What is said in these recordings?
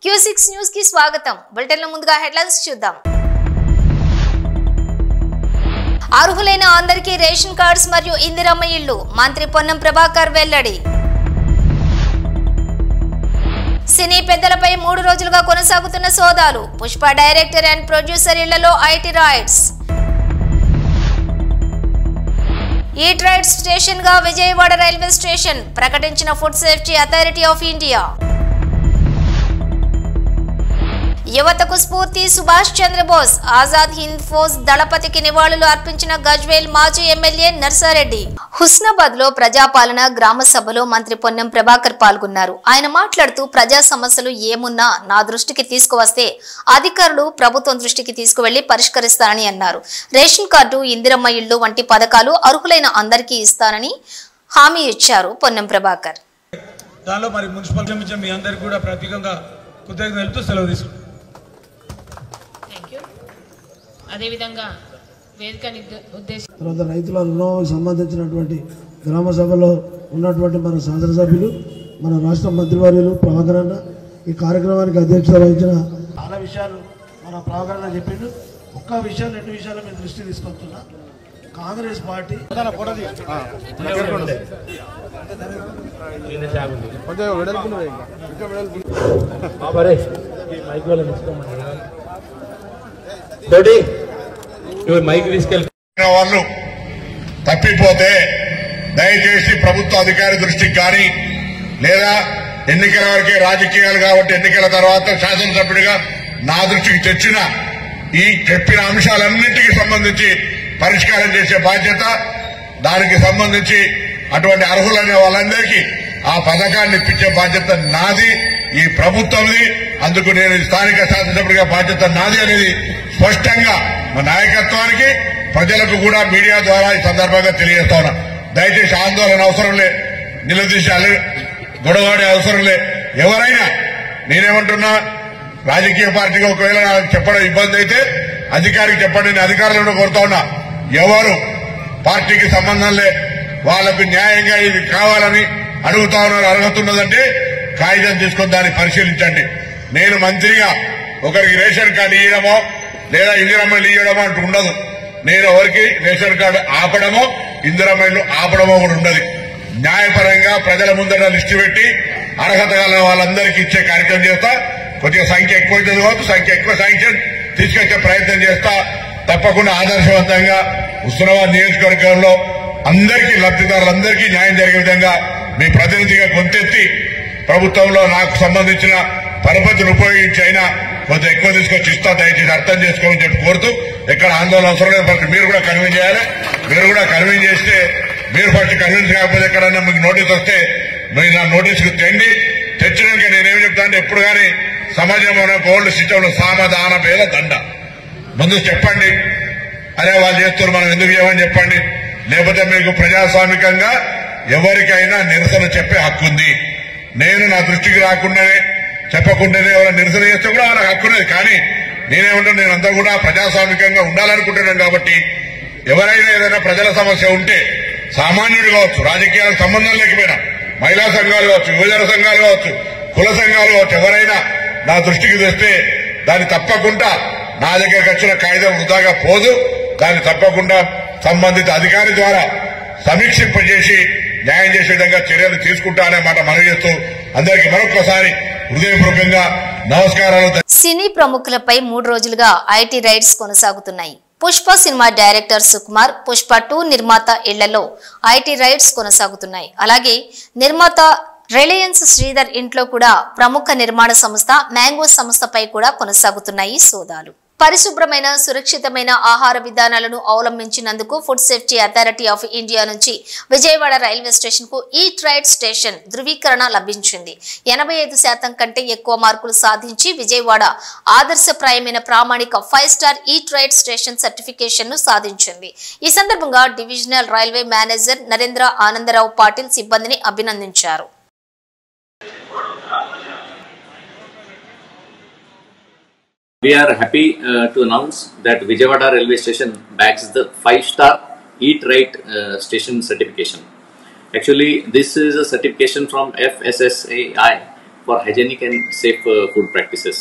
Q6 news కి స్వాగతం. Bulletin లో ముందుగా హెడ్లైన్స్ చూద్దాం. అర్హులైన అందరికీ రేషన్ కార్డ్స్ మరియు ఇందిరమ్మ ఇల్లు మంత్రి పొన్నం ప్రభాకర్ వెల్లడి. సినీ పెద్దలపై 3 రోజులుగా కొనసాగుతున్న సోదాలు. పుష్ప డైరెక్టర్ అండ్ ప్రొడ్యూసర్ ఇళ్లలో IT raids. Eat right station గా విజయవాడ రైల్వే స్టేషన్ ప్రకటించిన food safety authority of India. యువతకు స్ఫూర్తి సుభాష్ చంద్రబోస్ ఆజాద్ హింద్ ఫౌజ్ దళపతికి నివాళులు అర్పించిన గజ్వేల్ మాజీ ఎమ్మెల్యే నర్సారెడ్డి. హుస్నాబాద్ లో ప్రజాపాలన గ్రామ సభలో మంత్రి పొన్నం ప్రభాకర్ పాల్గొన్నారు. ఆయన మాట్లాడుతూ ప్రజా సమస్యలు ఏమున్నా నా దృష్టికి తీసుకువస్తే అధికారులు ప్రభుత్వం దృష్టికి తీసుకువెళ్లి పరిష్కరిస్తారని అన్నారు. రేషన్ కార్డు, ఇందిరమ్మ ఇళ్లు వంటి పథకాలు అర్హులైన అందరికీ ఇస్తానని హామీ ఇచ్చారు పొన్నం ప్రభాకర్. దానిలో మరి మున్సిపల్ కమిషన్ మీ అందరికీ కూడా ప్రత్యేకంగా కృతజ్ఞతలతో సెలవు తీసుకుంటాం. అదేవిధంగా వేదిక తర్వాత రైతుల రుణాలకు సంబంధించినటువంటి గ్రామ సభలో ఉన్నటువంటి మన శాసనసభ్యులు, మన రాష్ట్ర మంత్రివర్యులు ప్రభాకర్ అన్న ఈ కార్యక్రమానికి అధ్యక్షత వహించిన చాలా విషయాలు మన ప్రభాకర్ అన్న చెప్పిండు. ఒక్క విషయం 2 విషయాలు మేము దృష్టి తీసుకొస్తున్నా. కాంగ్రెస్ పార్టీ వాళ్ళు తప్పిపోతే దయచేసి ప్రభుత్వ అధికారి దృష్టికి కానీ లేదా ఎన్నికల వరకే రాజకీయాలు కాబట్టి ఎన్నికల తర్వాత శాసనసభ్యుడిగా నా దృష్టికి తెచ్చిన ఈ చెప్పిన అంశాలన్నింటికి సంబంధించి పరిష్కారం చేసే బాధ్యత, దానికి సంబంధించి అటువంటి అర్హులైన వాళ్ళందరికీ ఆ పథకాన్ని ఇప్పించే బాధ్యత నాది, ఈ ప్రభుత్వంది. అందుకు నేను స్థానిక శాసనసభ్యుడిగా బాధ్యత నాది అనేది స్పష్టంగా మా నాయకత్వానికి, ప్రజలకు కూడా మీడియా ద్వారా ఈ సందర్భంగా తెలియజేస్తా ఉన్నా. దయచేసి ఆందోళన అవసరం లే, నిలదీశాలి, గొడవాడే అవసరం లే. ఎవరైనా నేనేమంటున్నా, రాజకీయ పార్టీకి ఒకవేళ నాకు చెప్పడం ఇబ్బంది అయితే అధికారికి చెప్పండి. నేను అధికారులను కోరుతా ఉన్నా, ఎవరు పార్టీకి సంబంధం లే, వాళ్లకు న్యాయంగా ఇది కావాలని అడుగుతా ఉన్నారు, అర్హత ఉన్నదంటే కాగితం తీసుకొని దాన్ని పరిశీలించండి. నేను మంత్రిగా ఒకరికి రేషన్ కార్డు ఇవ్వడమో లేదా ఇందిరమ్మలు ఇవ్వడమో అంటూ ఉండదు. నేను ఎవరికి రేషన్ కార్డు ఆపడమో ఇందిరమ్మలు ఆపడమో కూడా ఉండదు. న్యాయపరంగా ప్రజల ముందర లిస్టు పెట్టి అర్హత గల వాళ్ళందరికీ ఇచ్చే కార్యక్రమం చేస్తా. కొద్దిగా సంఖ్య ఎక్కువ అవుతుంది కావచ్చు, సంఖ్య ఎక్కువ శాంక్షన్ తీసుకొచ్చే ప్రయత్నం చేస్తా. తప్పకుండా ఆదర్శవంతంగా హుస్నాబాద్ నియోజకవర్గంలో అందరికీ, లబ్ధిదారులందరికీ న్యాయం జరిగే విధంగా మీ ప్రతినిధిగా గొంతెత్తి ప్రభుత్వంలో నాకు సంబంధించిన పరపతిని ఉపయోగించి అయినా కొంత ఎక్కువ తీసుకొచ్చి ఇస్తా. దయచేసి అర్థం చేసుకోమని చెప్పి కోరుతూ, ఎక్కడ ఆందోళన అవసరం లేదు. మీరు కూడా కన్విన్స్ చేయాలి. మీరు కూడా కన్విన్స్ చేస్తే, మీరు ఫస్ట్ కన్విన్స్ కాకపోతే ఎక్కడన్నా మీకు నోటీస్ వస్తే మీరు నా నోటీసుకు తెచ్చినాక నేనేం చెప్తా అంటే, ఎప్పుడు కానీ సమాజంలో ఓల్డ్ సిస్టంలో సామధాన భేద దండ ముందు చెప్పండి. అరే వాళ్ళు చేస్తారు, మనం ఎందుకు చేయమని చెప్పండి. లేకపోతే మీకు ప్రజాస్వామికంగా ఎవరికైనా నిరసన చెప్పే హక్కు ఉంది. నేను నా దృష్టికి రాకుండానే చెప్పకుండానే ఎవరైనా నిరసన చేస్తే కూడా వాళ్ళకి హక్కున్నది. కానీ నేనేమంటాను, నేనంతా కూడా ప్రజాస్వామికంగా ఉండాలనుకుంటున్నాను. కాబట్టి ఎవరైనా ఏదైనా ప్రజల సమస్య ఉంటే, సామాన్యుడు కావచ్చు, రాజకీయాలకు సంబంధం లేకపోయినా మహిళా సంఘాలు కావచ్చు, యువజన సంఘాలు కావచ్చు, కుల సంఘాలు కావచ్చు, ఎవరైనా నా దృష్టికి తెస్తే దాన్ని తప్పకుండా నా దగ్గరకు వచ్చిన కాగితం వృధాగా పోదు. దాన్ని తప్పకుండా సంబంధిత అధికారి ద్వారా సమీక్షింపజేసి న్యాయం చేసే విధంగా చర్యలు తీసుకుంటా అనే మాట మనవి చేస్తూ అందరికీ మరొకసారి హృదయపూర్వకంగా నమస్కారాలు. సినీ ప్రముఖులపై 3 రోజులుగా ఐటీ రైడ్స్ కొనసాగుతున్నాయి. పుష్ప సినిమా డైరెక్టర్ సుకుమార్, పుష్ప 2 నిర్మాత ఇళ్లలో ఐటీ రైడ్స్ కొనసాగుతున్నాయి. అలాగే నిర్మాత రిలయన్స్ శ్రీధర్ ఇంట్లో కూడా ప్రముఖ నిర్మాణ సంస్థ మ్యాంగో సంస్థపై కూడా కొనసాగుతున్నాయి సోదాలు. పరిశుభ్రమైన, సురక్షితమైన ఆహార విధానాలను అవలంబించినందుకు food safety authority of India నుంచి విజయవాడ రైల్వే స్టేషన్ కు ఈట్ రైట్ స్టేషన్ ధృవీకరణ లభించింది. 85% కంటే ఎక్కువ మార్కులు సాధించి విజయవాడ ఆదర్శప్రాయమైన ప్రామాణిక 5 star eat right station certification ను సాధించింది. ఈ సందర్భంగా divisional railway manager Narendra Anandarao Patil సిబ్బందిని అభినందించారు. We are happy to announce that Vijayawada Railway Station bags the 5-star Eat Right station certification. Actually, this is a certification from FSSAI, for hygienic and safe food practices.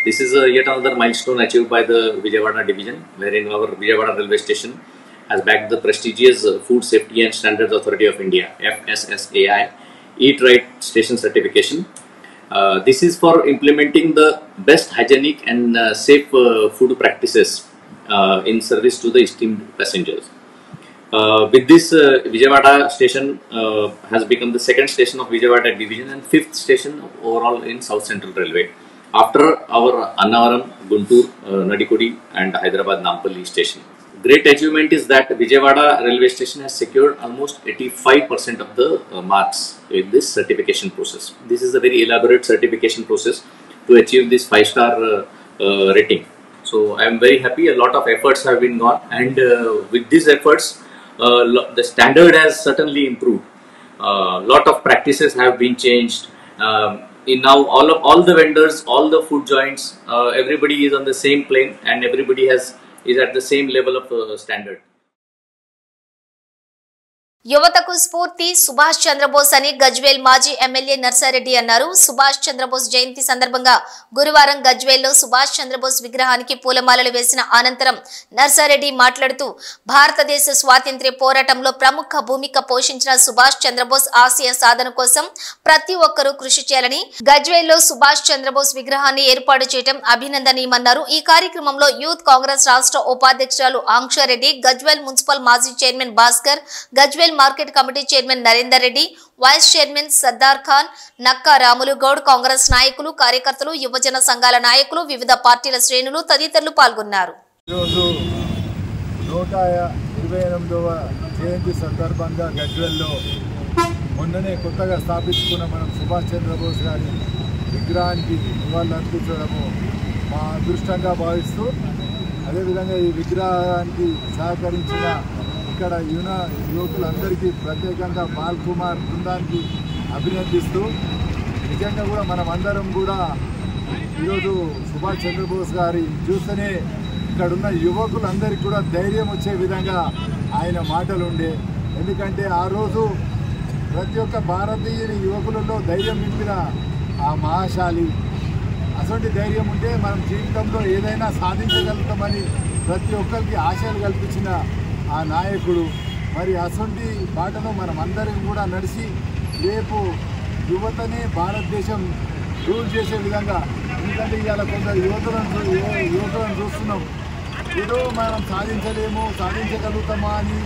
This is yet another milestone achieved by the Vijayawada division, wherein our Vijayawada railway station has bagged the prestigious Food Safety and Standards Authority of India (FSSAI) Eat Right Station certification. This is for implementing the best hygienic and safe food practices in service to the esteemed passengers. With this, Vijayawada station has become the second station of Vijayawada division and fifth station overall in South Central Railway, after our Annavaram, Guntur, Nadikudi and Hyderabad Nampalli station. Great achievement is that Vijayawada railway station has secured almost 85% of the marks in this certification process. This is a very elaborate certification process to achieve this 5-star rating. So I am very happy. A lot of efforts have been gone, and with these efforts, the standard has certainly improved. Lot of practices have been changed. In now all the vendors, all the food joints, everybody is on the same plane, and everybody is at the same level of standard. యువతకు స్ఫూర్తి సుభాష్ చంద్రబోస్ అని గజ్వేల్ మాజీ MLA Narsa Reddy అన్నారు. సుభాష్ చంద్రబోస్ జయంతి సందర్భంగా గురువారం గజ్వేల్లో సుభాష్ చంద్రబోస్ విగ్రహానికి పూలమాలలు వేసిన అనంతరం నర్సారెడ్డి మాట్లాడుతూ భారతదేశ స్వాతంత్ర్య పోరాటంలో ప్రముఖ భూమిక పోషించిన సుభాష్ చంద్రబోస్ ఆశయ సాధన కోసం ప్రతి ఒక్కరూ కృషి చేయాలని, గజ్వేల్లో సుభాష్ చంద్రబోస్ విగ్రహాన్ని ఏర్పాటు చేయడం అభినందనీయమన్నారు. ఈ కార్యక్రమంలో యూత్ కాంగ్రెస్ రాష్ట్ర ఉపాధ్యక్షురాలు ఆంక్షారెడ్డి, గజ్వేల్ మున్సిపల్ మాజీ chairman Bhaskar, Gajwel market committee chairman Narender Reddy, vice chairman Sardar Khan, Nakka Ramulu Goud, Congress నాయకులు, కార్యకర్తలు, యువజన సంఘాల నాయకులు, వివిధ పార్టీల శ్రేణులు తదితరులు పాల్గొన్నారు. ఈరోజు 128వ జయంతి సందర్భంగా గజ్వేల్లో మొన్ననే కొత్తగా స్థాపించుకున్న మనం సుభాష్ చంద్రబోస్ గారి విగ్రహానికి నివాళులర్పించడము మా అదృష్టంగా భావిస్తూ, అదేవిధంగా ఈ విగ్రహానికి సహకరించిన ఇక్కడ యువకులందరికీ ప్రత్యేకంగా బాల్ కుమార్ బృందానికి అభినందిస్తూ, నిజంగా కూడా మనం అందరం కూడా ఈరోజు సుభాష్ చంద్రబోస్ గారి చూస్తేనే ఇక్కడున్న యువకులందరికీ కూడా ధైర్యం వచ్చే విధంగా ఆయన మాటలు ఉండే. ఎందుకంటే ఆ రోజు ప్రతి ఒక్క భారతీయ యువకులలో ధైర్యం నింపిన ఆ మహాశాలి. అటువంటి ధైర్యం ఉంటే మనం జీవితంలో ఏదైనా సాధించగలుగుతామని ప్రతి ఒక్కరికి ఆశలు కల్పించిన ఆ నాయకుడు. మరి అసొంటి బాటలో మనం అందరం కూడా నడిచి రేపు యువతనే భారతదేశం రూల్ చేసే విధంగా, ఎందుకంటే ఇవాళ కొందరు యువకులను చూస్తున్నాం, ఏదో మనం సాధించగలుగుతామా అని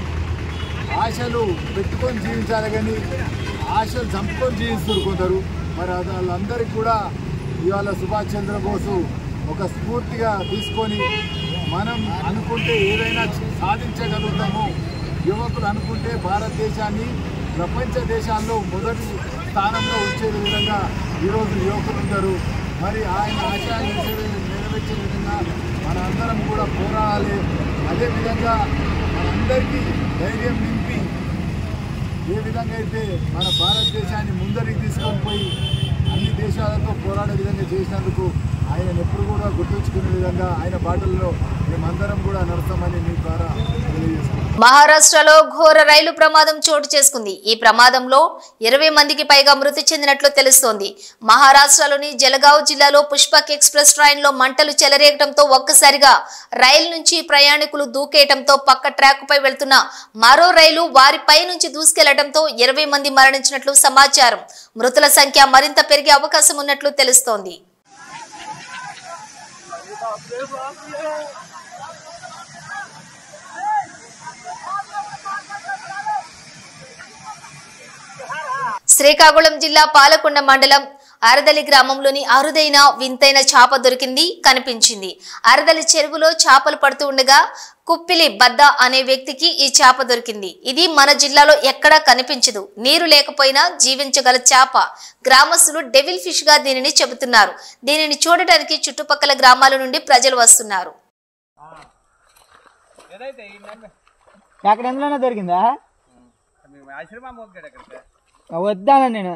ఆశలు పెట్టుకొని జీవించాలి, కానీ ఆశలు చంపుకొని జీవిస్తారు కొందరు. మరి వాళ్ళందరికీ కూడా ఇవాళ సుభాష్ చంద్రబోసు ఒక స్ఫూర్తిగా తీసుకొని మనం అనుకుంటే ఏదైనా సాధించగలుగుతాము, యువకులు అనుకుంటే భారతదేశాన్ని ప్రపంచ దేశాల్లో మొదటి స్థానంలో ఉంచే విధంగా ఈరోజు యువకులు ఉంటారు. మరి ఆయన ఆశయాన్ని నెరవేర్చే విధంగా మన అందరం కూడా పోరాడాలి. అదేవిధంగా మనందరికీ ధైర్యం నింపి ఏ విధంగా అయితే మన భారతదేశాన్ని ముందరికి తీసుకొని పోయి అన్ని దేశాలతో పోరాడే విధంగా చేసినందుకు ఆయన ఎప్పుడు కూడా గుర్తుంచుకునే విధంగా ఆయన బాటల్లో మేమందరం కూడా నడుస్తామని మీ ద్వారా తెలియజేస్తున్నాం. మహారాష్ట్రలో ఘోర రైలు ప్రమాదం చోటు చేసుకుంది. ఈ ప్రమాదంలో 20 మందికి పైగా మృతి చెందినట్లు తెలుస్తోంది. మహారాష్ట్రలోని జలగావ్ జిల్లాలో పుష్పక్ ఎక్స్ప్రెస్ ట్రైన్లో మంటలు చెలరేగడంతో ఒక్కసారిగా రైలు నుంచి ప్రయాణికులు దూకేయడంతో పక్క ట్రాకుపై వెళ్తున్న మరో రైలు వారిపై నుంచి దూసుకెళ్లడంతో 20 మంది మరణించినట్లు సమాచారం. మృతుల సంఖ్య మరింత పెరిగే అవకాశం ఉన్నట్లు తెలుస్తోంది. శ్రీకాకుళం జిల్లా పాలకొండ మండలం అరదలి గ్రామంలోని అరుదైన వింతైన చేప కనిపించింది. అరదలి చెరువులో చేపలు పడుతూ ఉండగా కుప్పిలి బద్ద అనే వ్యక్తికి ఈ చేప దొరికింది. ఇది మన జిల్లాలో ఎక్కడా కనిపించదు. నీరు లేకపోయినా జీవించగల చేప. గ్రామస్తులు డెవిల్ ఫిష్ గా దీనిని చెబుతున్నారు. దీనిని చూడటానికి చుట్టుపక్కల గ్రామాల నుండి ప్రజలు వస్తున్నారు. దొరికిందా వద్దానా నేను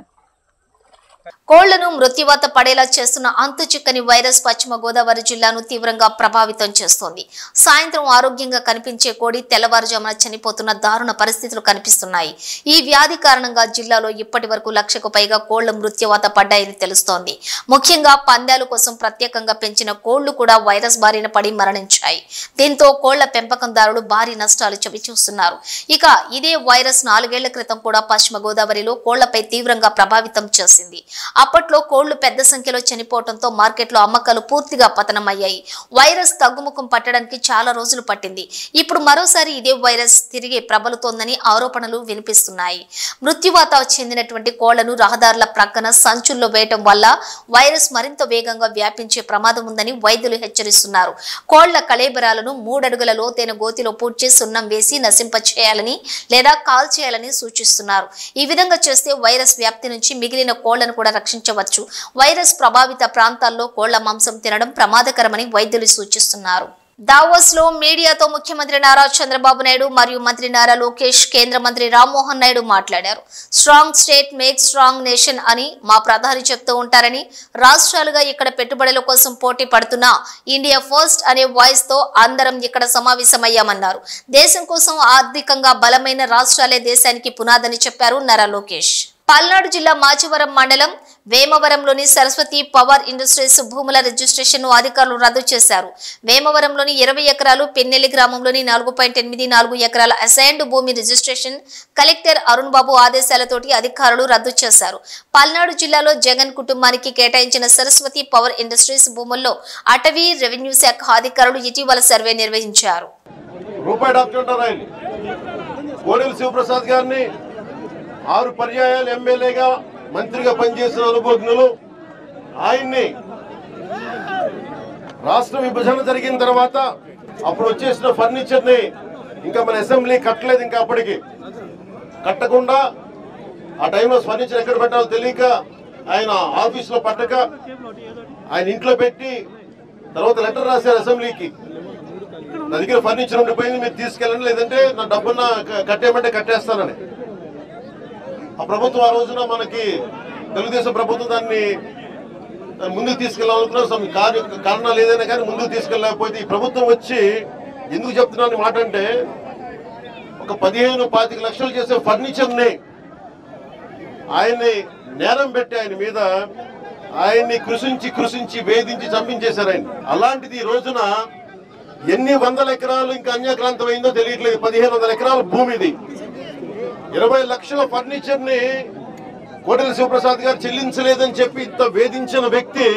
కోళ్లను మృత్యువాత పడేలా చేస్తున్న అంతు చిక్కని వైరస్ పశ్చిమ గోదావరి జిల్లాను తీవ్రంగా ప్రభావితం చేస్తోంది. సాయంత్రం ఆరోగ్యంగా కనిపించే కోడి తెల్లవారుజామున చనిపోతున్న దారుణ పరిస్థితులు కనిపిస్తున్నాయి. ఈ వ్యాధి కారణంగా జిల్లాలో ఇప్పటి వరకు 1,00,000కు పైగా కోళ్ల మృత్యువాత పడ్డాయని తెలుస్తోంది. ముఖ్యంగా పందాల కోసం ప్రత్యేకంగా పెంచిన కోళ్లు కూడా వైరస్ బారిన పడి మరణించాయి. దీంతో కోళ్ల పెంపకందారులు భారీ నష్టాలు చవిచూస్తున్నారు. ఇక ఇదే వైరస్ 4 ఏళ్ల క్రితం కూడా పశ్చిమ గోదావరిలో కోళ్లపై తీవ్రంగా ప్రభావితం చేసింది. అప్పట్లో కోళ్లు పెద్ద సంఖ్యలో చనిపోవడంతో మార్కెట్లో అమ్మకాలు పూర్తిగా పతనమయ్యాయి. వైరస్ తగ్గుముఖం పట్టడానికి చాలా రోజులు పట్టింది. ఇప్పుడు మరోసారి ఇదే వైరస్ తిరిగి ప్రబలుతోందని ఆరోపణలు వినిపిస్తున్నాయి. మృత్యువాత చెందినటువంటి కోళ్లను రహదారుల ప్రక్కన సంచుల్లో వేయటం వల్ల వైరస్ మరింత వేగంగా వ్యాపించే ప్రమాదం ఉందని వైద్యులు హెచ్చరిస్తున్నారు. కోళ్ల కళేబరాలను 3 అడుగుల లోతైన గోతిలో పూడ్చి సున్నం వేసి నశింపచేయాలని లేదా కాల్చేయాలని సూచిస్తున్నారు. ఈ విధంగా చేస్తే వైరస్ వ్యాప్తి నుంచి మిగిలిన కోళ్లను కూడా రక్షించవచ్చు. వైరస్ ప్రభావిత ప్రాంతాల్లో కోళ్ల మాంసం తినడం ప్రమాదకరమని వైద్యులు సూచిస్తున్నారు. దావోస్ లో మీడియాతో ముఖ్యమంత్రి నారా చంద్రబాబు నాయుడు మరియు మంత్రి నారా లోకేష్, కేంద్ర మంత్రి రామ్మోహన్ నాయుడు మాట్లాడారు. Strong state make strong nation అని మా ప్రధాని చెప్తూ ఉంటారని, రాష్ట్రాలుగా ఇక్కడ పెట్టుబడుల కోసం పోటీ పడుతున్న ఇండియా ఫస్ట్ అనే వాయిస్ తో అందరం ఇక్కడ సమావేశమయ్యామన్నారు. దేశం కోసం ఆర్థికంగా బలమైన రాష్ట్రాలే దేశానికి పునాదని చెప్పారు నారా లోకేష్. పల్నాడు జిల్లా మాచివరం మండలం వేమవరంలోని సరస్వతి పవర్ ఇండస్ట్రీస్ భూముల రిజిస్ట్రేషన్ ను అధికారులు రద్దు చేశారు. వేమవరంలోని 20 ఎకరాలు, పెన్నెల్లి గ్రామంలోని 4.84 ఎకరాల అసైన్డ్ భూమి రిజిస్ట్రేషన్ కలెక్టర్ అరుణ్ బాబు ఆదేశాలతోటి అధికారులు రద్దు చేశారు. పల్నాడు జిల్లాలో జగన్ కుటుంబానికి కేటాయించిన సరస్వతి పవర్ ఇండస్ట్రీస్ భూముల్లో అటవీ, రెవెన్యూ శాఖ అధికారులు ఇటీవల సర్వే నిర్వహించారు. శివప్రసాద్ గారిని 6 పర్యాయాలు ఎమ్మెల్యేగా, మంత్రిగా పనిచేసిన అనుభవజ్ఞులు. ఆయన్ని రాష్ట్ర విభజన జరిగిన తర్వాత అప్పుడు వచ్చేసిన ఫర్నిచర్ ని ఇంకా మన అసెంబ్లీ కట్టలేదు. ఇంకా అప్పటికి కట్టకుండా ఆ టైంలో ఫర్నిచర్ ఎక్కడ పెట్టాలో తెలియక ఆయన ఆఫీసులో పట్టక ఆయన ఇంట్లో పెట్టి తర్వాత లెటర్ రాశారు అసెంబ్లీకి, నా దగ్గర ఫర్నిచర్ ఉండిపోయింది, మీరు తీసుకెళ్ళండి, లేదంటే నా డబ్బున్న కట్టేయమంటే కట్టేస్తానని. ఆ ప్రభుత్వం ఆ రోజున మనకి తెలుగుదేశం ప్రభుత్వం దాన్ని ముందుకు తీసుకెళ్లాలనుకున్న కారణాలు ఏదైనా కానీ ముందుకు తీసుకెళ్ళలేకపోతే ఈ ప్రభుత్వం వచ్చి ఎందుకు చెప్తున్నాను మాట అంటే, ఒక 15-25 లక్షలు చేసే ఫర్నిచర్ ని ఆయన్ని నేరం పెట్టి ఆయన మీద ఆయన్ని కృషించి వేధించి చంపించేశారు ఆయన. అలాంటిది ఈ రోజున ఎన్ని వందల ఎకరాలు ఇంకా అన్యాక్రాంతం అయిందో తెలియట్లేదు. 1500 ఎకరాల భూమిది, 20 లక్షల ఫర్నిచర్ ని కోటెల శివప్రసాద్ గారు చెల్లించలేదని చెప్పి ఇంత వేధించిన వ్యక్తి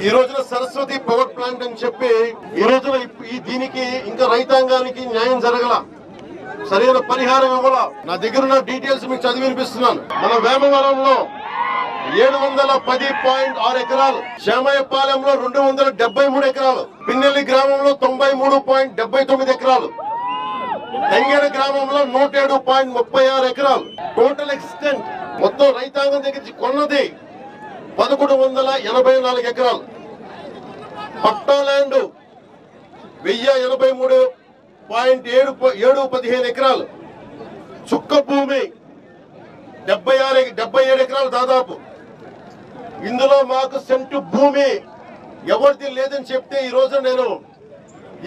ఈ రోజున సరస్వతి పవర్ ప్లాంట్ అని చెప్పి ఈ రోజున దీనికి ఇంకా రైతాంగానికి న్యాయం జరగల, సరైన పరిహారం ఇవ్వాల. నా దగ్గర ఉన్న డీటెయిల్స్ మీకు చదివి వినిపిస్తున్నాను. మన వేమవరంలో 710.6 ఎకరాలు, శ్యామయ్యపాలెంలో 273 ఎకరాలు, పిన్నెల్లి గ్రామంలో 93.79 ఎకరాలు, తెంగేడ గ్రామంలో 107.36 ఎకరాలు. టోటల్ ఎక్స్టెంట్ మొత్తం రైతాంగం దగ్గర కొన్నది 1184 ఎకరాలు. పట్టా ల్యాండ్ 1083.715 ఎకరాలు. చుక్క భూమి 77 ఎకరాలు దాదాపు. ఇందులో మాకు సెంటు భూమి ఎవరిది లేదని చెప్తే ఈ రోజు నేను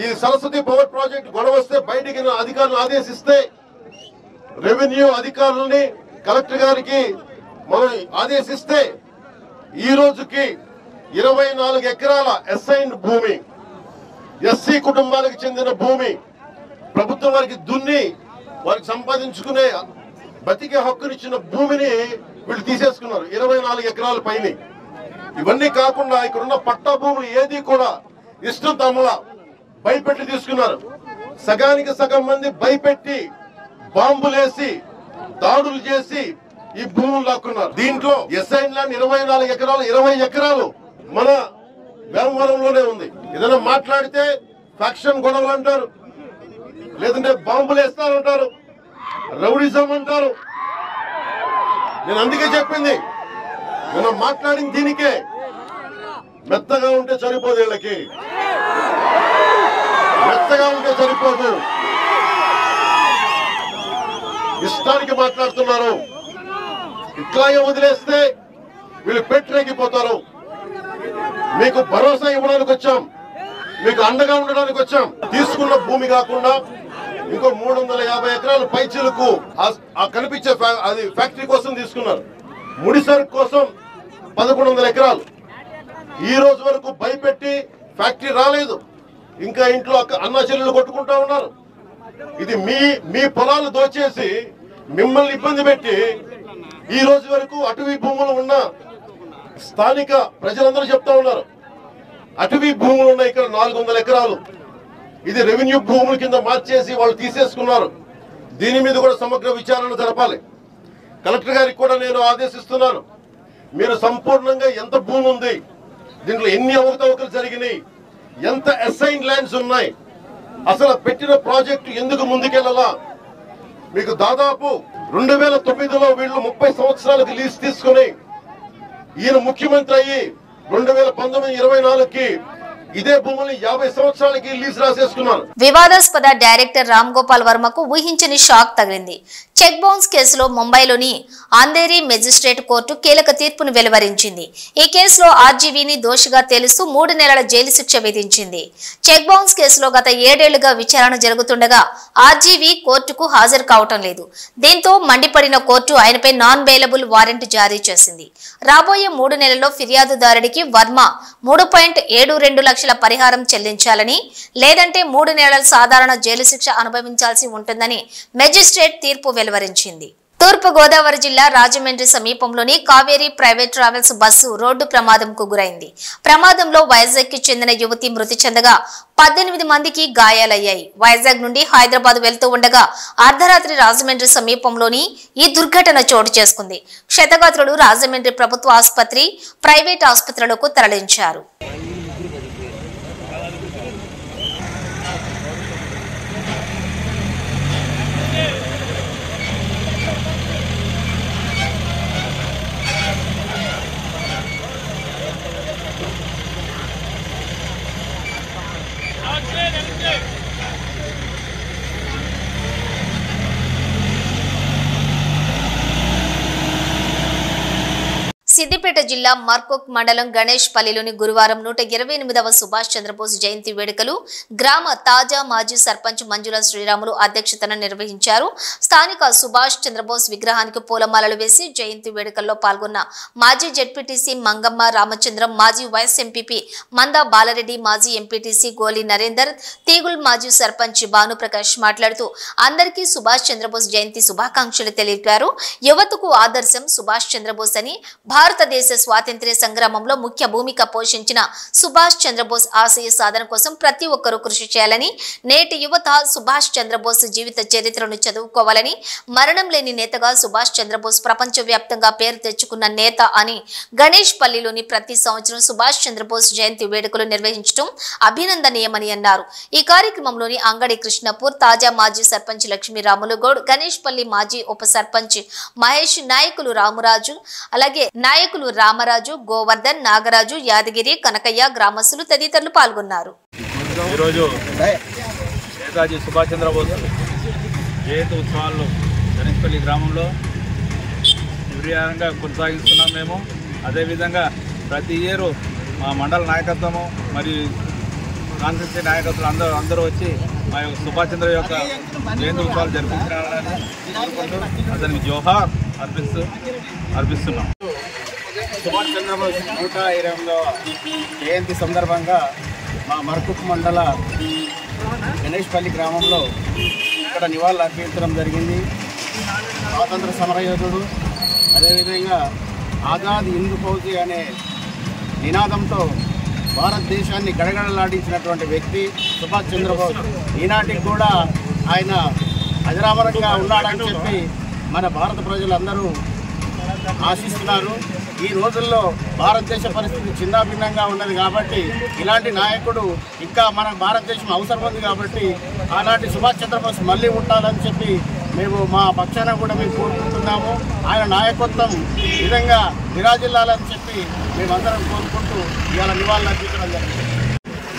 ఈ సరస్వతి పవర్ ప్రాజెక్ట్ గొడవ వస్తే బయటికి అధికారులు ఆదేశిస్తే రెవెన్యూ అధికారులని కలెక్టర్ గారికి మనం ఆదేశిస్తే ఈ రోజుకి 24 ఎకరాల అసైన్డ్ భూమి, ఎస్సీ కుటుంబాలకు చెందిన భూమి ప్రభుత్వం వారికి దున్ని వారికి సంపాదించుకునే బతికే హక్కునిచ్చిన భూమిని వీళ్ళు తీసేసుకున్నారు 24 ఎకరాల పైన. ఇవన్నీ కాకుండా ఇక్కడున్న పట్టా భూములు ఏది కూడా ఇష్టం తమలా భయపెట్టి తీసుకున్నారు. సగానికి సగం మంది భయపెట్టి బాంబులేసి దాడులు చేసి ఈ భూములు లాక్కున్నారు. దీంట్లో ఎస్ఐన్ ల్యాండ్ 24 ఎకరాలు, 20 ఎకరాలు మన వేమవరంలోనే ఉంది. ఏదైనా మాట్లాడితే ఫ్యాక్షన్ గొడవలు అంటారు, లేదంటే బాంబులు వేస్తారంటారు, రౌడిజం అంటారు. నేను అందుకే చెప్పింది, నేను మాట్లాడిన దీనికే మెత్తగా ఉంటే సరిపోదు, వీళ్ళకి మెత్తగా ఉంటే సరిపోదు, ఇష్టానికి మాట్లాడుతున్నారు. ఇట్లాగే వదిలేస్తే వీళ్ళు పెట్టిరెక్కిపోతారు. మీకు భరోసా ఇవ్వడానికి వచ్చాం, మీకు అండగా ఉండడానికి వచ్చాం. తీసుకున్న భూమి కాకుండా ఇంకో 350 ఎకరాలు పైచీలకు కనిపించే అది ఫ్యాక్టరీ కోసం తీసుకున్నారు. ముడిసరుకు కోసం 1100 ఎకరాలు. ఈ రోజు వరకు భయపెట్టి ఫ్యాక్టరీ రాలేదు. ఇంకా ఇంట్లో అన్నా చెల్లెలు కొట్టుకుంటా ఉన్నారు. ఇది మీ పొలాలు దోచేసి మిమ్మల్ని ఇబ్బంది పెట్టి ఈ రోజు వరకు అటవీ భూములు ఉన్న స్థానిక ప్రజలందరూ చెప్తా ఉన్నారు, అటవీ భూములు ఉన్నాయి ఇక్కడ 400 ఎకరాలు. ఇది రెవెన్యూ భూముల కింద మార్చేసి వాళ్ళు తీసేసుకున్నారు. దీని మీద కూడా సమగ్ర విచారణ జరపాలి. కలెక్టర్ గారికి కూడా నేను ఆదేశిస్తున్నాను, మీరు సంపూర్ణంగా ఎంత భూమి ఉంది, దీంట్లో ఎన్ని అవకతవకలు జరిగినాయి, ఎంత అసైన్ ల్యాండ్స్ ఉన్నాయి, అసలు పెట్టిన ప్రాజెక్టు ఎందుకు ముందుకెళ్ళాలా. మీకు దాదాపు 2009లో వీళ్ళు 30 సంవత్సరాలకు లీజ్ తీసుకుని ఈయన ముఖ్యమంత్రి అయ్యి 2019-24కి ఇదే భూములు 50 సంవత్సరాలకి లీజ్ రాసేసుకున్నారు. వివాదాస్పద డైరెక్టర్ రామ్ గోపాల్ వర్మకు ఊహించని షాక్ తగిలింది. చెక్ బౌన్స్ కేసులో ముంబైలోని అంధేరి మెజిస్ట్రేట్ కోర్టు కీలక తీర్పును వెలువరించింది. ఈ కేసులో ఆర్జీవీని దోషిగా తేలుస్తూ 3 నెలల జైలు శిక్ష విధించింది. చెక్ బౌన్స్ కేసులో గత 7 ఏళ్లుగా విచారణ జరుగుతుండగా ఆర్జీవీ కోర్టుకు హాజరు కావటం లేదు. దీంతో మండిపడిన కోర్టు ఆయనపై నాన్ బెయిలబుల్ వారెంట్ జారీ చేసింది. రాబోయే 3 నెలల్లో ఫిర్యాదుదారుడికి వర్మ 3.72 లక్షల పరిహారం చెల్లించాలని, లేదంటే 3 నెలల సాధారణ జైలు శిక్ష అనుభవించాల్సి ఉంటుందని మెజిస్ట్రేట్ తీర్పు వెలువరించింది. తూర్పు గోదావరి జిల్లా రాజమండ్రి సమీపంలోని Kaveri private travels bus road ప్రమాదంకు గురైంది. ప్రమాదంలో వైజాగ్ కి చెందిన యువతి మృతి చెందగా 18 మందికి గాయాలయ్యాయి. వైజాగ్ నుండి హైదరాబాద్ వెళ్తూ ఉండగా అర్ధరాత్రి రాజమండ్రి సమీపంలోని ఈ దుర్ఘటన చోటు చేసుకుంది. క్షతగాత్రులు రాజమండ్రి ప్రభుత్వ ఆసుపత్రి, ప్రైవేట్ ఆసుపత్రులకు తరలించారు. సిద్దిపేట జిల్లా మర్కోక్ మండలం గణేష్ పల్లిలోని గురువారం 128వ సుభాష్ చంద్రబోస్ జయంతి వేడుకలు గ్రామ తాజా మాజీ సర్పంచ్ మంజుల శ్రీరాములు అధ్యక్షతన నిర్వహించారు. స్థానిక సుభాష్ చంద్రబోస్ విగ్రహానికి పూలమాలలు వేసి జయంతి వేడుకల్లో పాల్గొన్న మాజీ జెడ్పీటీసీ మంగమ్మ రామచంద్రం, మాజీ వైస్ ఎంపీపీ మందా బాలరెడ్డి, మాజీ ఎంపీటీసీ గోలి నరేందర్, తీగుల్ మాజీ సర్పంచ్ భానుప్రకాష్ మాట్లాడుతూ అందరికీ సుభాష్ చంద్రబోస్ జయంతి శుభాకాంక్షలు తెలిపారు. యువతకు ఆదర్శం సుభాష్ చంద్రబోస్ అని, భారతదేశ స్వాతంత్ర్య సంగ్రామంలో ముఖ్య భూమిక పోషించిన సుభాష్ చంద్రబోస్ ఆశయ సాధన కోసం ప్రతి ఒక్కరూ కృషి చేయాలని, నేటి యువత సుభాష్ చంద్రబోస్ జీవిత చరిత్రను చదువుకోవాలని, మరణం లేని నేతగా సుభాష్ చంద్రబోస్ ప్రపంచవ్యాప్తంగా పేరు తెచ్చుకున్న నేత అని, గణేష్ పల్లిలోని ప్రతి సంవత్సరం సుభాష్ చంద్రబోస్ జయంతి వేడుకలు నిర్వహించడం అభినందనీయమని అన్నారు. ఈ కార్యక్రమంలోని అంగడి కృష్ణపూర్ తాజా మాజీ సర్పంచ్ లక్ష్మీరాములు గౌడ్, గణేష్ పల్లి మాజీ ఉప సర్పంచ్ మహేష్, నాయకులు రామరాజు, అలాగే నాయకులు రామరాజు, గోవర్ధన్, నాగరాజు, యాదగిరి, కనకయ్య, గ్రామస్తులు తదితరులు పాల్గొన్నారు. ఈరోజు నేతాజీ సుభాష్ చంద్రబోస్ జయంతి ఉత్సవాలను గణేష్పల్లి గ్రామంలో నిర్విఘ్నంగా కొనసాగిస్తున్నాం. మేము అదేవిధంగా ప్రతి ఇయర్ మా మండల నాయకత్వము మరియు కాన్స్టిట్యూన్సీ నాయకత్వం అందరూ వచ్చి మా యొక్క సుభాష్ చంద్ర యొక్క జయంతి ఉత్సవాలు జరిపించాలని అతనికి జోహార్ అర్పిస్తున్నాం. సుభాష్ చంద్రబోస్ 128వ జయంతి సందర్భంగా మా మర్కుక్ మండల గణేష్పల్లి గ్రామంలో ఇక్కడ నివాళులు అర్పించడం జరిగింది. స్వాతంత్ర సమరయోధుడు, అదేవిధంగా ఆజాద్ హిందూ ఫౌజీ అనే నినాదంతో భారతదేశాన్ని గడగడలాడించినటువంటి వ్యక్తి సుభాష్ చంద్రబోస్. ఈనాటికి కూడా ఆయన అజరామరంగా ఉన్నాడని చెప్పి మన భారత ప్రజలందరూ ఆశిస్తున్నారు. ఈ రోజుల్లో భారతదేశ పరిస్థితి చిన్నాభిన్నంగా ఉన్నది కాబట్టి ఇలాంటి నాయకుడు ఇంకా మన భారతదేశం అవసరం ఉంది కాబట్టి ఆనాటి సుభాష్ చంద్రబోస్ మళ్ళీ ఉంటాలని చెప్పి మేము మా పక్షాన కూడా మేము కోరుకుంటున్నాము. ఆయన నాయకత్వం విధంగా విరాజిల్లాలని చెప్పి మేమందరం కోరుకుంటూ ఇవాళ నివాళులు అర్పించడం జరిగింది.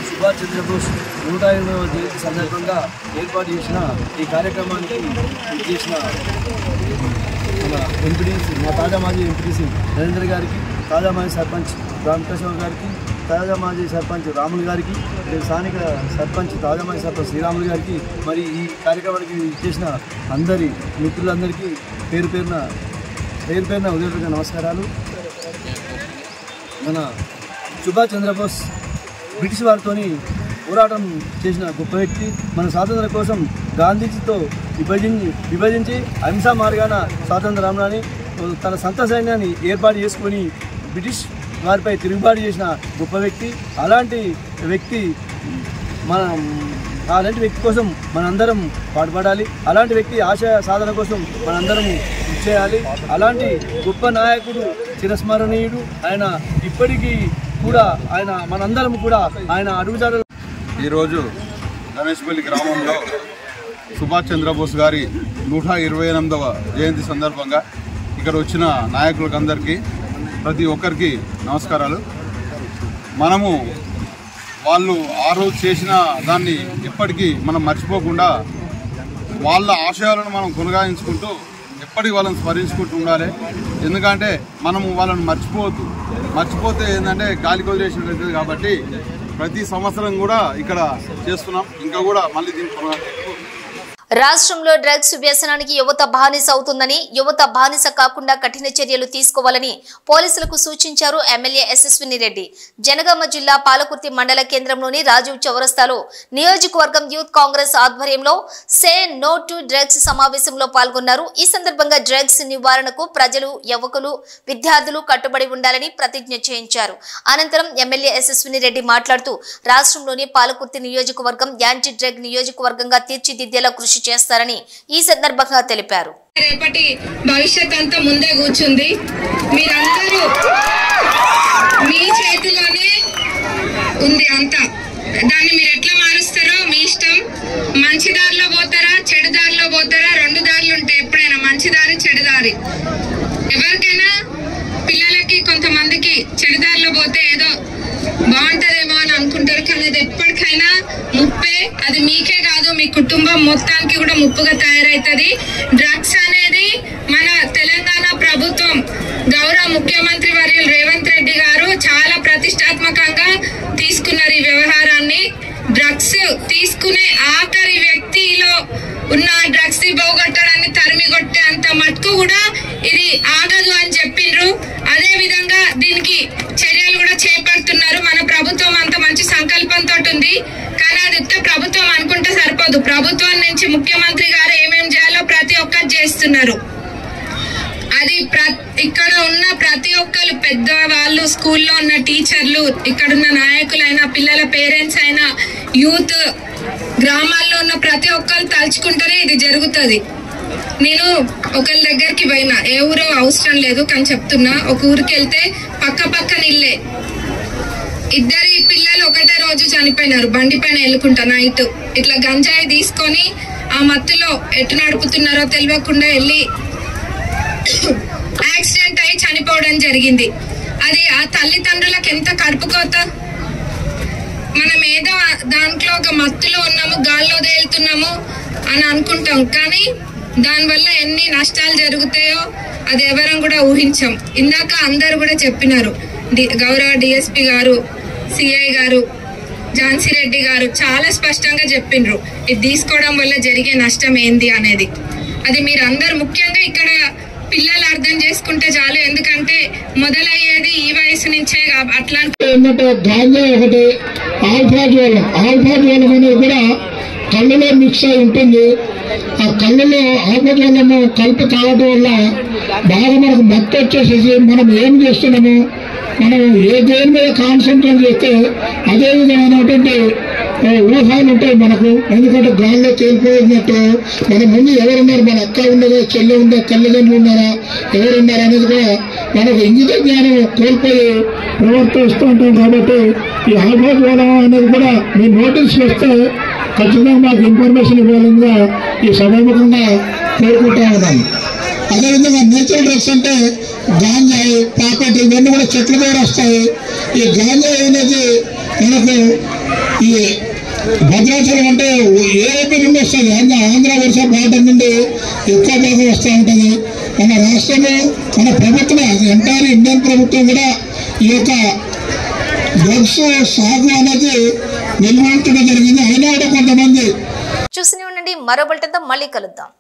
సుభాష్ చంద్రబోస్ 128వ జయంతి సందర్భంగా ఏర్పాటు చేసిన ఈ కార్యక్రమానికి చేసిన మన ఎంపీటీసీ, మా తాజా మాజీ ఎంపీటీసీ నరేంద్ర గారికి, తాజా మాజీ సర్పంచ్ రామకృష్ణ గారికి, తాజా మాజీ సర్పంచ్ రాములు గారికి, స్థానిక సర్పంచ్ తాజా మాజీ సర్పంచ్ శ్రీరాములు గారికి, మరి ఈ కార్యక్రమానికి చేసిన అందరి మిత్రులందరికీ పేరు పేరున ఉదయపూర్వక నమస్కారాలు. మన సుభాష్ చంద్రబోస్ బ్రిటిష్ వారితోని పోరాటం చేసిన గొప్ప వ్యక్తి. మన స్వాతంత్ర కోసం గాంధీజీతో విభజించి అహింసా మార్గాన స్వాతంత్ర రామనాని తన సొంత సైన్యాన్ని ఏర్పాటు చేసుకొని బ్రిటిష్ వారిపై తిరుగుబాటు చేసిన గొప్ప వ్యక్తి. అలాంటి వ్యక్తి కోసం మనందరం పాటుపడాలి. అలాంటి వ్యక్తి ఆశయ సాధన కోసం మనందరం చేయాలి. అలాంటి గొప్ప నాయకుడు చిరస్మరణీయుడు. ఆయన ఇప్పటికీ కూడా మనందరం కూడా ఆయన అడుగుజాడలు. ఈరోజు గణేష్పల్లి గ్రామంలో సుభాష్ చంద్రబోస్ గారి 128వ జయంతి సందర్భంగా ఇక్కడ వచ్చిన నాయకులకందరికీ ప్రతి ఒక్కరికి నమస్కారాలు. మనము వాళ్ళు ఆ రోజు చేసిన దాన్ని ఎప్పటికీ మనం మర్చిపోకుండా వాళ్ళ ఆశయాలను మనం కొనసాగించుకుంటూ ఎప్పటికీ వాళ్ళని స్మరించుకుంటూ ఉండాలి. ఎందుకంటే మనము వాళ్ళని మర్చిపోతే ఏంటంటే గాలి కొదిలేసినట్టు. కాబట్టి ప్రతి సంవత్సరం కూడా ఇక్కడ చేస్తున్నాం. ఇంకా కూడా మళ్ళీ దీన్ని రాష్ట్రంలో డ్రగ్స్ వ్యసనానికి యువత బానిస అవుతుందని, యువత బానిస కాకుండా కఠిన చర్యలు తీసుకోవాలని పోలీసులకు సూచించారు ఎమ్మెల్యే యశస్విని రెడ్డి. జనగామ జిల్లా పాలకుర్తి మండల కేంద్రంలోని రాజీవ్ చౌరస్తాలో నియోజకవర్గం యూత్ కాంగ్రెస్ ఆధ్వర్యంలో సే నో టు డ్రగ్స్ సమావేశంలో పాల్గొన్నారు. ఈ సందర్భంగా డ్రగ్స్ నివారణకు ప్రజలు, యువకులు, విద్యార్థులు కట్టుబడి ఉండాలని ప్రతిజ్ఞ చేయించారు. అనంతరం ఎమ్మెల్యే యశస్విని రెడ్డి మాట్లాడుతూ రాష్ట్రంలోని పాలకుర్తి నియోజకవర్గం యాంటీ డ్రగ్ నియోజకవర్గంగా తీర్చిదిద్దేలా కృషి చేస్తారని ఈ సందర్భంగా తెలిపారు. రేపటి భవిష్యత్ అంతా ముందే కూర్చుంది. మీరందరూ మీ చేతిలోనే ఉంది అంతా. దాన్ని మీరు ఎట్లా మారుస్తారో మీ ఇష్టం. మంచి దారిలో పోతారా, చెడు దారిలో పోతారా? 2 దారులు ఉంటాయి ఎప్పుడైనా, మంచి దారి, చెడు దారి. ఎవరికైనా పిల్లలకి కొంతమందికి చెడు దారిలో పోతే ఏదో బాగుంటదేమో అని అనుకుంటారు. కానీ అది ఎప్పటికైనా ముప్పే. అది మీకే కాదు, మీ కుటుంబం మొత్తానికి కూడా ముప్పుగా తయారైతుంది. డ్రగ్స్ అనేది మన తెలంగాణ ప్రభుత్వం గౌరవ ముఖ్యమంత్రి వర్యులు రేవంత్ రెడ్డి గారు చాలా ప్రతిష్టాత్మకంగా తీసుకున్నారు ఈ వ్యవహారాన్ని. డ్రగ్స్ తీసుకునే ఆఖరి వ్యక్తిలో ఉన్న డ్రగ్స్ ని పోగొట్టడాన్ని తరిమి కొట్టే అంత మటుకు కూడా ఇది ఆగదు అని చెప్పిండ్రు. అదే విధంగా దీనికి చర్యలు కూడా చేపడుతున్నారు. మన ప్రభుత్వం అంత మంచి సంకల్పంతో ఉంది. కానీ అది ప్రభుత్వం అనుకుంటే సరిపోదు. ప్రభుత్వం నుంచి ముఖ్యమంత్రి గారు ఏమేం చేయాలో ప్రతి ఒక్కరు చేస్తున్నారు. అది ఇక్కడ ఉన్న ప్రతి ఒక్కరు, పెద్దవాళ్ళు, స్కూల్లో ఉన్న టీచర్లు, ఇక్కడున్న నాయకులైనా, పిల్లల పేరెంట్స్ అయినా, యూత్, గ్రామాల్లో ఉన్న ప్రతి ఒక్కరు తలుచుకుంటేనే ఇది జరుగుతుంది. నేను ఒకరి దగ్గరికి పోయినా, ఏ ఊరో అవసరం లేదు కానీ చెప్తున్నా, ఒక ఊరికి వెళ్తే పక్క ఇల్లే 2 పిల్లలు ఒకటే రోజు చనిపోయినారు. బండి పైన వెళ్ళుకుంటా నైట్ ఇట్లా గంజాయి తీసుకొని ఆ మత్తులో ఎటు నడుపుతున్నారో తెలియకుండా వెళ్ళి యాక్సిడెంట్ అయి చనిపోవడం జరిగింది. అది ఆ తల్లిదండ్రులకు ఎంత కడుపుకోత. మనం ఏదో దాంట్లో ఒక మత్తులో ఉన్నాము, గాల్లో తేలుతున్నాము అని అనుకుంటాం. కానీ దానివల్ల ఎన్ని నష్టాలు జరుగుతాయో అది ఎవరం కూడా ఊహించాం. ఇందాక అందరు కూడా చెప్పినారు. గౌరవ డిఎస్పీ గారు, సిఐ గారు, ఝాన్సీ రెడ్డి గారు చాలా స్పష్టంగా చెప్పిండ్రు ఇది తీసుకోవడం వల్ల జరిగే నష్టం ఏంది అనేది. అది మీరు అందరు ముఖ్యంగా ఇక్కడ పిల్లలు అర్థం చేసుకుంటే చాలు. ఎందుకంటే మొదలయ్యేది ఈ వయసు నుంచే. అట్లాంటి గాంజా ఒకటి ఆల్ఫా జ్వరం అనేది కూడా కళ్ళులో మిక్స్ అయి ఉంటుంది. ఆ కళ్ళులో ఆల్ఫా జ్వరము కలిపి తాగడం వల్ల బాగా మనకు మత్తు వచ్చేసేసి మనం ఏం చేస్తున్నాము, మనం ఏ దేని మీద కాన్సన్ట్రేట్ చేస్తే అదే విధమైనటువంటి ఊహాలు ఉంటాయి మనకు. ఎందుకంటే గాల్లో తేలిపోయినట్టు మన ముందు ఎవరున్నారు, మన అక్క ఉన్నదా, చెల్లె ఉందా, తల్లిదండ్రులు ఉన్నారా, ఎవరున్నారా అనేది కూడా మనకు ఇంగిత జ్ఞానం కోల్పోయి ప్రవర్తిస్తూ ఉంటాం. కాబట్టి ఈ ఆల్ఫా జ్వరం అనేది కూడా మీరు నోటీస్ చేస్తే ఖచ్చితంగా మాకు ఇన్ఫర్మేషన్ ఇవ్వాలని ఈ సభాముఖంగా కోరుకుంటా ఉన్నాను. అదేవిధంగా నేచురల్ డ్రగ్స్ అంటే గాంజాయి, పాకెట్ ఇవన్నీ కూడా చెట్ల ద్వారా వస్తాయి. ఈ గాంజాయి అనేది మనకు ఈ భద్రాచలం అంటే ఏపీ నుండి వస్తుంది, ఆంధ్ర ఒరిస్సా బార్డర్ నుండి ఎక్కువ భాగం వస్తూ ఉంటుంది. మన రాష్ట్రము మన ప్రభుత్వం ఎంటైర్ ఇండియన్ ప్రభుత్వం కూడా ఈ యొక్క డ్రగ్స్ సాగు అనేది నిర్వహించడం జరిగింది. అయినా కూడా కొంతమంది చూస్తూనే ఉండండి. మరో బులెటిన్తో మళ్ళీ కలుద్దాం.